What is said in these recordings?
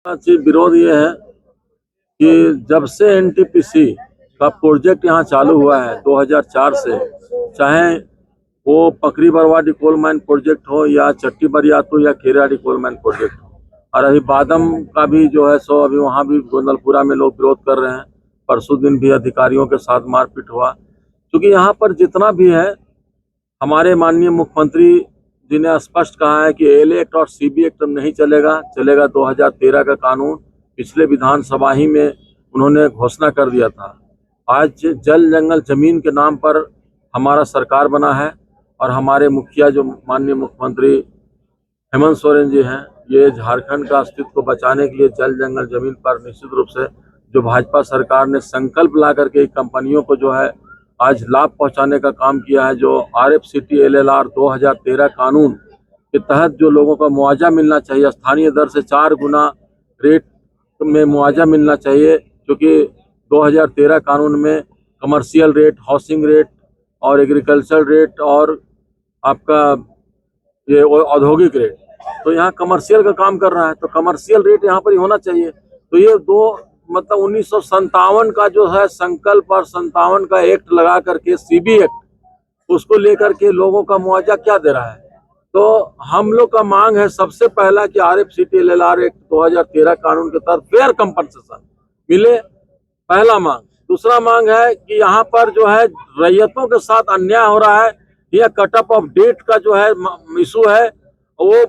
चीज विरोध ये है कि जब से एनटीपीसी का प्रोजेक्ट यहाँ चालू हुआ है 2004 से, चाहे वो Pakri Barwadi coal mine project हो या चट्टी बरियातू या केराड़ी कोल माइन प्रोजेक्ट हो, और अभी बादम का भी जो है सो अभी वहाँ भी गोंदलपुरा में लोग विरोध कर रहे हैं। परसों दिन भी अधिकारियों के साथ मारपीट हुआ, क्योंकि यहाँ पर जितना भी है, हमारे माननीय मुख्यमंत्री जी ने स्पष्ट कहा है कि एल एक्ट और सीबी एक्ट नहीं चलेगा 2013 का कानून पिछले विधानसभा ही में उन्होंने घोषणा कर दिया था। आज जल जंगल जमीन के नाम पर हमारा सरकार बना है और हमारे मुखिया जो माननीय मुख्यमंत्री हेमंत सोरेन जी हैं, ये झारखंड का अस्तित्व को बचाने के लिए जल जंगल जमीन पर निश्चित रूप से जो भाजपा सरकार ने संकल्प ला करके कंपनियों को जो है आज लाभ पहुंचाने का काम किया है। जो RFCT LLR 2013 कानून के तहत जो लोगों को मुआवजा मिलना चाहिए, स्थानीय दर से 4 गुना रेट में मुआवजा मिलना चाहिए, क्योंकि 2013 कानून में कमर्शियल रेट, हाउसिंग रेट और एग्रीकल्चर रेट और आपका ये औद्योगिक रेट, तो यहाँ कमर्शियल का काम कर रहा है, तो कमर्शियल रेट यहाँ पर ही होना चाहिए। तो ये दो मतलब 1957 का जो है संकल्प और 57 का एक्ट लगा करके सीबी एक्ट उसको लेकर के लोगों का मुआवजा क्या दे रहा है। तो हम लोग का मांग है सबसे पहला कि RFCT LLR एक्ट 2013 कानून के तहत फेयर कंपनसेशन मिले, पहला मांग। दूसरा मांग है कि यहाँ पर जो है रैयतों के साथ अन्याय हो रहा है, यह कटअप ऑफ डेट का जो है इशू है, वो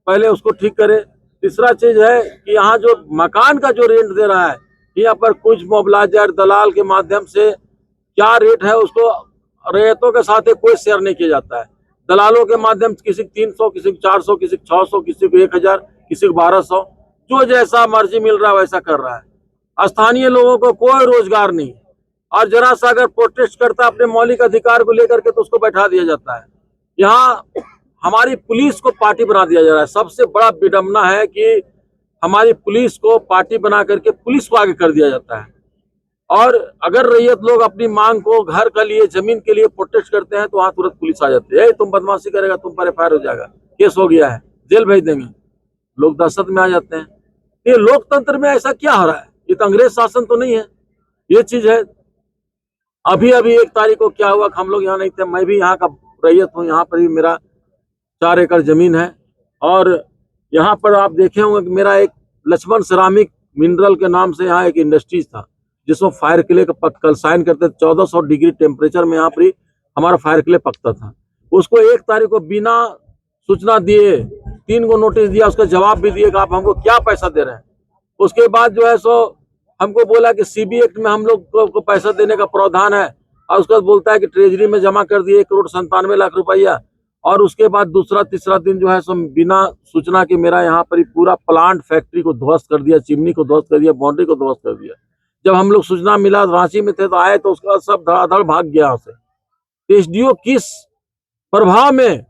पहले उसको ठीक करे। तीसरा चीज है कि यहाँ जो मकान का जो रेंट दे रहा है, यहाँ पर कुछ मोबलाइजर दलाल के माध्यम से क्या रेट है उसको रैयतों के साथ कोई शेयर नहीं किया जाता है। दलालों के माध्यम से किसी को 300, किसी को 400, किसी को 600, किसी को 1000, किसी को 1200, जो जैसा मर्जी मिल रहा है वैसा कर रहा है। स्थानीय लोगों को कोई रोजगार नहीं, और जरा सा अगर प्रोटेस्ट करता है अपने मौलिक अधिकार को लेकर के तो उसको बैठा दिया जाता है। यहाँ हमारी पुलिस को पार्टी बना दिया जा रहा है। सबसे बड़ा विडंबना है कि हमारी पुलिस को पार्टी बना करके पुलिस को आगे कर दिया जाता है, और अगर रैयत लोग अपनी मांग को घर के लिए, जमीन के लिए प्रोटेस्ट करते हैं तो वहां तुरंत पुलिस आ जाती है। तुम बदमाशी करेगा, तुम पर FIR हो जाएगा, केस हो गया है, जेल भेज देंगे। लोग दहशत में आ जाते हैं। ये लोकतंत्र में ऐसा क्या हो रहा है? ये तो अंग्रेज शासन तो नहीं है, ये चीज है। अभी 1 तारीख को क्या हुआ, हम लोग यहाँ नहीं थे, मैं भी यहाँ का रैयत हूँ, यहाँ पर भी मेरा 4 एकड़ जमीन है, और यहाँ पर आप देखे होंगे कि मेरा एक लक्ष्मण सिरामिक मिनरल के नाम से यहाँ एक इंडस्ट्रीज था, जिसमें फायर क्ले का कलसाइन करते 1400 डिग्री टेम्परेचर में यहाँ पर हमारा फायर क्ले पकता था। उसको 1 तारीख को बिना सूचना दिए 3 को नोटिस दिया, उसका जवाब भी दिए कि आप हमको क्या पैसा दे रहे हैं। उसके बाद जो है सो हमको बोला कि सीबी एक्ट में हम लोग को पैसा देने का प्रावधान है, और उसके बाद बोलता है कि ट्रेजरी में जमा कर दिए 1,97,00,000 रुपया। और उसके बाद दूसरा तीसरा दिन जो है सो बिना सूचना के मेरा यहाँ पर पूरा प्लांट फैक्ट्री को ध्वस्त कर दिया, चिमनी को ध्वस्त कर दिया, बाउंड्री को ध्वस्त कर दिया। जब हम लोग सूचना मिला, रांची में थे तो आए, तो उसके बाद सब धड़ाधड़ भाग गया यहाँ से। SDO किस प्रभाव में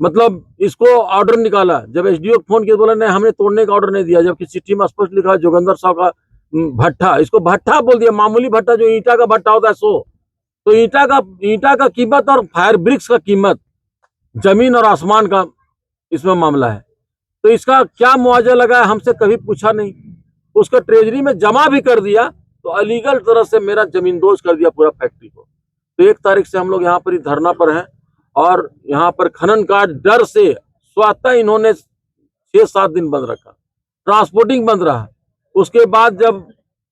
मतलब इसको ऑर्डर निकाला? जब SDO फोन किया, बोला नहीं हमने तोड़ने का ऑर्डर नहीं दिया, जबकि चिट्ठी में स्पष्ट लिखा जोगिंदर साहब का भट्ठा, इसको भट्ठा बोल दिया, मामूली भट्ठा जो ईंटा का भट्ठा होता है सो। तो ईंटा का कीमत और फायर ब्रिक्स का कीमत जमीन और आसमान का इसमें मामला है। तो इसका क्या मुआवजा लगा है हमसे कभी पूछा नहीं। उसका ट्रेजरी में जमा भी कर दिया, तो अलीगल तरह से मेरा जमींदोज कर दिया पूरा फैक्ट्री को। तो 1 तारीख से हम लोग यहाँ पर ही धरना पर हैं, और यहाँ पर खनन का डर से स्वतः इन्होंने 6-7 दिन बंद रखा, ट्रांसपोर्टिंग बंद रहा। उसके बाद जब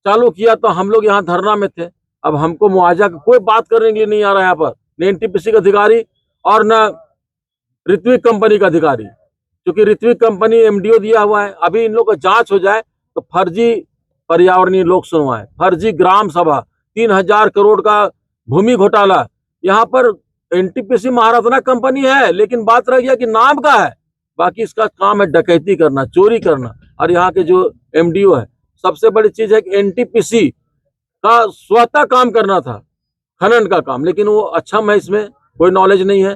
चालू किया तो हम लोग यहाँ धरना में थे। अब हमको मुआवजा का कोई बात करने के लिए नहीं आ रहा है यहाँ पर, न NTPC का अधिकारी और न ऋत्विक कंपनी का अधिकारी, क्योंकि ऋत्विक कंपनी MDO दिया हुआ है। अभी इन लोग का जांच हो जाए तो फर्जी पर्यावरणीय लोक सुनवाई, फर्जी ग्राम सभा, 3000 करोड़ का भूमि घोटाला। यहाँ पर NTPC महारत्ना कंपनी है, लेकिन बात रह गया कि नाम का है, बाकी इसका काम है डकैती करना, चोरी करना। और यहाँ के जो MDO है, सबसे बड़ी चीज है कि NTPC का स्वतः काम करना था खनन का काम, लेकिन वो अच्छा में इसमें कोई नॉलेज नहीं है,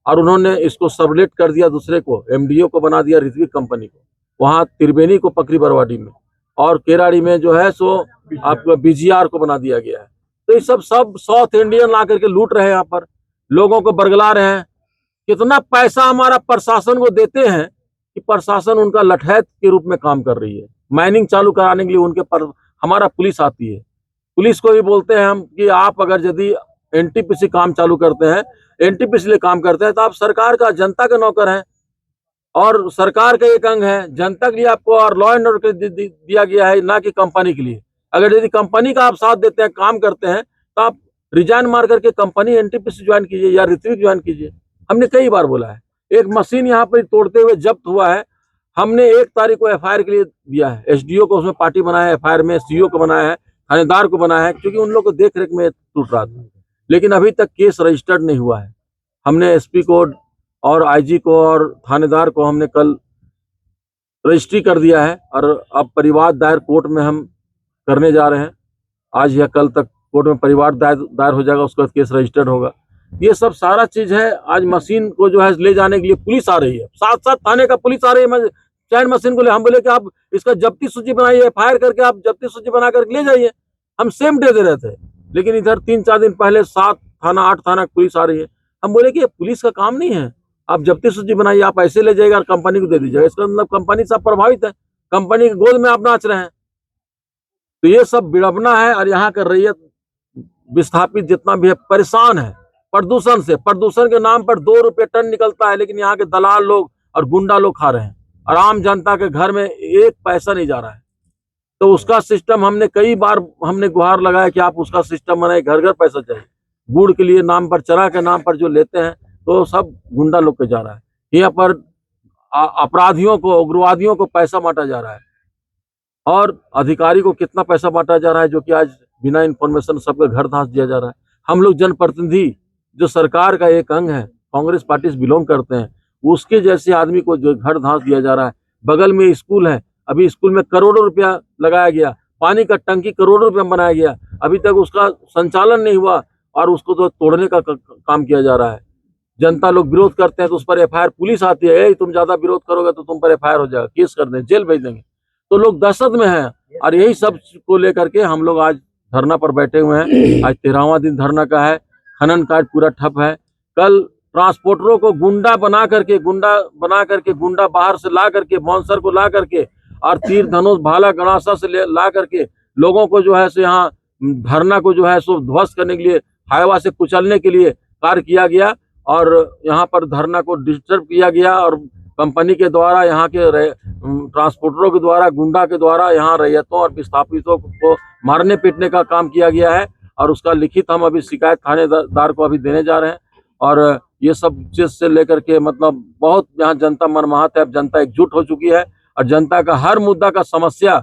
और उन्होंने इसको सबलेट कर दिया दूसरे को, MDO को बना दिया ऋत्विक कंपनी को, वहाँ त्रिवेणी को पकरी बरवाडी में, और केराड़ी में जो है सो आपको BGR को बना दिया गया है। तो ये सब साउथ इंडियन ला करके लूट रहे हैं, यहाँ पर लोगों को बरगला रहे हैं। कितना पैसा हमारा प्रशासन को देते हैं, कि प्रशासन उनका लठैत के रूप में काम कर रही है। माइनिंग चालू कराने के लिए उनके पर हमारा पुलिस आती है, पुलिस को भी बोलते हैं हम कि आप अगर यदि एनटीपीसी काम चालू करते हैं, एनटीपीसी लिए काम करते हैं, तो आप सरकार का, जनता के नौकर हैं और सरकार का एक अंग है। जनता के लिए आपको और लॉ एंड ऑर्डर दिया गया है, ना कि कंपनी के लिए। अगर यदि कंपनी का आप साथ देते हैं, काम करते हैं, तो आप रिजाइन मार करके कंपनी एनटीपीसी ज्वाइन कीजिए या ऋत्विक ज्वाइन कीजिए। हमने कई बार बोला है। एक मशीन यहाँ पर तोड़ते हुए जब्त हुआ है, हमने 1 तारीख को एफआईआर के लिए दिया है, एसडीओ को उसमें पार्टी बनाया है, एफआईआर में सीओ को बनाया है, थानेदार को बनाया है, क्योंकि उन लोगों को देख रेख में टूट रहा था। लेकिन अभी तक केस रजिस्टर्ड नहीं हुआ है। हमने एसपी को और आईजी को और थानेदार को हमने कल रजिस्ट्री कर दिया है और अब परिवार दायर कोर्ट में हम करने जा रहे हैं। आज या कल तक कोर्ट में परिवार दायर हो जाएगा, उसके बाद केस रजिस्टर्ड होगा। ये सब सारा चीज है। आज मशीन को जो है ले जाने के लिए पुलिस आ रही है, साथ साथ थाने का पुलिस आ रही है चैन मशीन को ले। हम बोले कि आप इसका जब्ती सूची बनाइए, एफआईआर करके आप जब्ती सूची बना करके ले जाइए। हम सेम डे दे रहे थे, लेकिन इधर 3-4 दिन पहले 7 थाना 8 थाना पुलिस आ रही है। हम बोले कि ये पुलिस का काम नहीं है, आप जब्ती सूची बनाइए, आप ऐसे ले जाइएगा और कंपनी को दे दीजिएगा। इसका मतलब कंपनी से प्रभावित है, कंपनी के गोद में आप नाच रहे हैं। तो ये सब विडंबना है। और यहाँ का रैयत विस्थापित जितना भी है परेशान है प्रदूषण से। प्रदूषण के नाम पर 2 रुपये टन निकलता है, लेकिन यहाँ के दलाल लोग और गुंडा लोग खा रहे हैं और आम जनता के घर में 1 पैसा नहीं जा रहा है। तो उसका सिस्टम हमने कई बार गुहार लगाया कि आप उसका सिस्टम बनाए, घर घर पैसा चाहिए। गुड़ के लिए नाम पर, चरा के नाम पर जो लेते हैं, तो सब गुंडा लोग के जा रहा है। यहाँ पर अपराधियों को, उग्रवादियों को पैसा बांटा जा रहा है और अधिकारी को कितना पैसा बांटा जा रहा है, जो कि आज बिना इंफॉर्मेशन सबके घर धांस दिया जा रहा है। हम लोग जनप्रतिनिधि, जो सरकार का एक अंग है, कांग्रेस पार्टी से बिलोंग करते हैं, उसके जैसे आदमी को जो घर धांस दिया जा रहा है। बगल में स्कूल है, अभी स्कूल में करोड़ों रुपया लगाया गया, पानी का टंकी करोड़ों रुपया बनाया गया, अभी तक उसका संचालन नहीं हुआ और उसको तो तोड़ने का काम किया जा रहा है। जनता लोग विरोध करते हैं तो उस पर एफआईआर, पुलिस आती है, तुम ज्यादा विरोध करोगे तो तुम पर एफआईआर हो जाएगा, केस कर देंगे, जेल भेज देंगे। तो लोग दहशत में हैं और यही सब को लेकर के हम लोग आज धरना पर बैठे हुए हैं। आज 13वां दिन धरना का है। खनन कार्य पूरा ठप है। कल ट्रांसपोर्टरों को गुंडा बना करके गुंडा बाहर से ला करके, बाउंसर को ला करके और तीर धनुष भाला गणासा से ला करके लोगों को जो है सो यहाँ धरना को जो है सो ध्वस्त करने के लिए, हाईवा से कुचलने के लिए कार्य किया गया और यहाँ पर धरना को डिस्टर्ब किया गया और कंपनी के द्वारा, यहाँ के ट्रांसपोर्टरों के द्वारा, गुंडा के द्वारा यहाँ रैयतों और विस्थापितों को मारने पीटने का काम किया गया है। और उसका लिखित हम अभी शिकायत थानेदार को अभी देने जा रहे हैं। और ये सब चीज से लेकर के मतलब बहुत यहाँ जनता मनमाहत है। अब जनता एकजुट हो चुकी है और जनता का हर मुद्दा का समस्या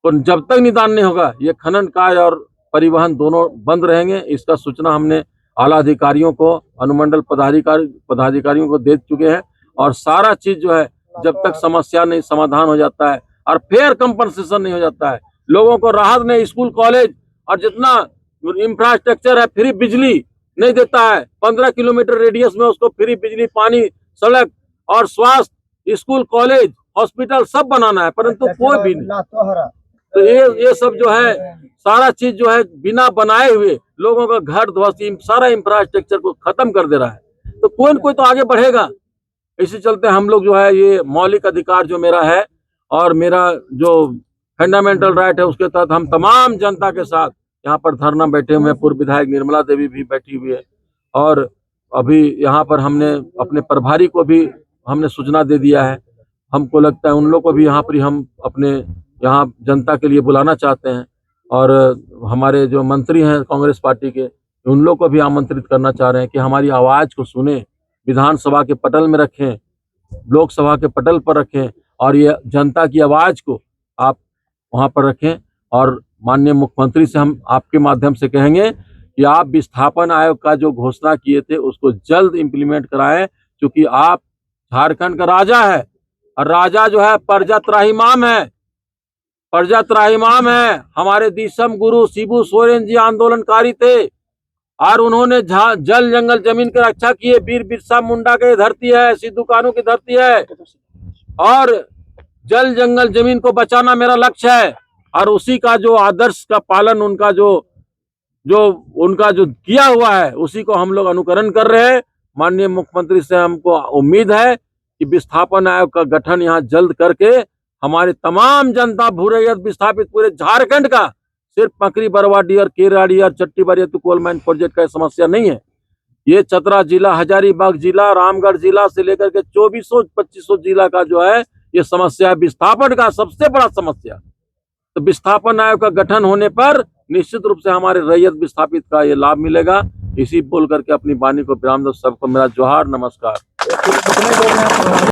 को जब तक निदान नहीं होगा, ये खनन कार्य और परिवहन दोनों बंद रहेंगे। इसका सूचना हमने आला अधिकारियों को, अनुमंडल पदाधिकारियों को दे चुके हैं। और सारा चीज जो है, जब तक समस्या नहीं समाधान हो जाता है और फेयर कंपनसेशन नहीं हो जाता है, लोगों को राहत नहीं, स्कूल कॉलेज और जितना इंफ्रास्ट्रक्चर है, फ्री बिजली नहीं देता है। 15 किलोमीटर रेडियस में उसको फ्री बिजली, पानी, सड़क और स्वास्थ्य, स्कूल कॉलेज, हॉस्पिटल सब बनाना है, परंतु कोई भी नहीं। तो ये सब जो है सारा चीज जो है बिना बनाए हुए लोगों का घर ध्वस्त, सारा इंफ्रास्ट्रक्चर को खत्म कर दे रहा है। तो कोई न कोई तो आगे बढ़ेगा। इसी चलते हम लोग जो है, ये मौलिक अधिकार जो मेरा है और मेरा जो फंडामेंटल राइट है, उसके तहत हम तमाम जनता के साथ यहाँ पर धरना बैठे हुए हैं। पूर्व विधायक निर्मला देवी भी बैठी हुई है और अभी यहाँ पर हमने अपने प्रभारी को भी हमने सूचना दे दिया है। हमको लगता है उन लोग को भी यहाँ पर हम अपने यहाँ जनता के लिए बुलाना चाहते हैं और हमारे जो मंत्री हैं कांग्रेस पार्टी के, उन लोग को भी आमंत्रित करना चाह रहे हैं कि हमारी आवाज को सुने, विधानसभा के पटल में रखें, लोकसभा के पटल पर रखें और ये जनता की आवाज को आप वहां पर रखें। और माननीय मुख्यमंत्री से हम आपके माध्यम से कहेंगे कि आप विस्थापन आयोग का जो घोषणा किए थे उसको जल्द इम्प्लीमेंट कराएं, क्योंकि आप झारखंड का राजा है और राजा जो है प्रजा त्राहिमाम है। प्रजा त्राहिमाम है। हमारे दिसम गुरु शिबू सोरेन जी आंदोलनकारी थे और उन्होंने जल जंगल जमीन की रक्षा की है। वीर बिरसा मुंडा की धरती है, सिद्धू कानू की धरती है और जल जंगल जमीन को बचाना मेरा लक्ष्य है। और उसी का जो आदर्श का पालन, उनका जो किया हुआ है, उसी को हम लोग अनुकरण कर रहे हैं। माननीय मुख्यमंत्री से हमको उम्मीद है कि विस्थापन आयोग का गठन यहाँ जल्द करके हमारी तमाम जनता भूरैयत विस्थापित पूरे झारखंड का, सिर्फ पकरी बरवाडी और केराड़ी और चट्टी बरियत कोल माइन प्रोजेक्ट का समस्या नहीं है। ये चतरा जिला, हजारीबाग जिला, रामगढ़ जिला से लेकर के 2400-2500 जिला का जो है ये समस्या है, विस्थापन का सबसे बड़ा समस्या। तो विस्थापन आयोग का गठन होने पर निश्चित रूप से हमारे रैयत विस्थापित का ये लाभ मिलेगा। इसी बोल करके अपनी वाणी को विराम दो। सबको मेरा जोहार, नमस्कार।